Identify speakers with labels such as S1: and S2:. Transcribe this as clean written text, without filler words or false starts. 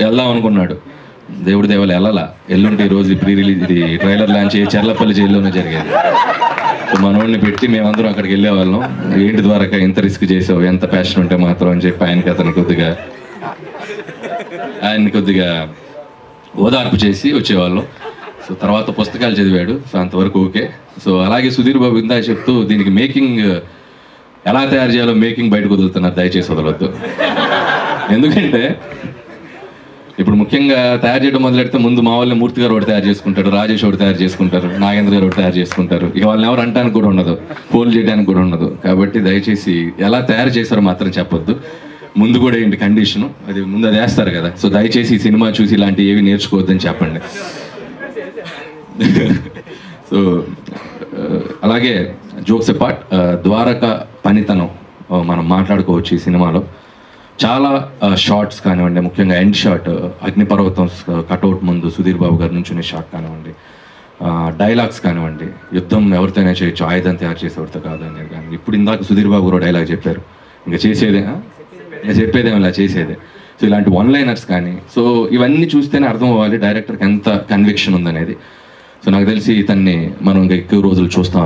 S1: వెళ్దాం అనుకున్నాడు. దేవుడి దేవాలు వెళ్ళాలా, ఎల్లుండి రోజు ప్రీ రిలీజ్ ఇది ట్రైలర్ లాంచ్ చెర్లపల్లి జైల్లోనే జరిగేది. మనోడిని పెట్టి మేమందరం అక్కడికి వెళ్ళేవాళ్ళం. ఏంటి ద్వారకా ఎంత రిస్క్ చేసావు, ఎంత ప్యాషన్ ఉంటే మాత్రం అని చెప్పి ఆయనకి కొద్దిగా ఓదార్పు చేసి వచ్చేవాళ్ళం. సో తర్వాత పుస్తకాలు చదివాడు, సో అంతవరకు ఓకే. సో అలాగే సుధీర్ బాబు ఇందా చెప్తూ దీనికి మేకింగ్ ఎలా తయారు చేయాలో మేకింగ్ బయటకు వదులుతున్నారు, దయచేసి వదలొద్దు. ఎందుకంటే ఇప్పుడు ముఖ్యంగా తయారు చేయడం మొదలెడితే ముందు మా వాళ్ళని మూర్తి గారు ఒకటి తయారు చేసుకుంటారు, రాజేష్ ఒకటి తయారు చేసుకుంటారు, నాగేంద్ర గారు ఒకటి తయారు చేసుకుంటారు. ఇక వాళ్ళని ఎవరు అంటానికి కూడా ఉండదు, పోల్ చేయడానికి కూడా ఉండదు. కాబట్టి దయచేసి ఎలా తయారు చేశారో మాత్రం చెప్పొద్దు. ముందు కూడా ఏంటి కండిషను, అది ముందు అది వేస్తారు కదా. సో దయచేసి ఈ సినిమా చూసి ఇలాంటివి ఏవి నేర్చుకోవద్దని చెప్పండి. సో అలాగే జోక్స్ అపార్ట్, ద్వారక పనితనం మనం మాట్లాడుకోవచ్చు. ఈ సినిమాలో చాలా షార్ట్స్ కానివ్వండి, ముఖ్యంగా ఎండ్ షాట్ అగ్నిపర్వతం కటౌట్ ముందు సుధీర్ బాబు గారి నుంచునే షాట్ కానివ్వండి, డైలాగ్స్ కానివ్వండి, యుద్ధం ఎవరితోనే చేయొచ్చు, ఆయుధం తయారు చేసేవారితో కాదు అనేది కానీ. ఇప్పుడు ఇందాక సుధీర్ బాబు గారు డైలాగ్ చెప్పారు, ఇంకా చెప్పేదేమో ఇలా చేసేదే. సో ఇలాంటి వన్ లైనర్స్ కానీ, సో ఇవన్నీ చూస్తేనే అర్థం అవ్వాలి డైరెక్టర్కి ఎంత కన్విక్షన్ ఉందనేది. సో నాకు తెలిసి ఇతన్ని మనం ఇంకా ఎక్కువ రోజులు చూస్తాం.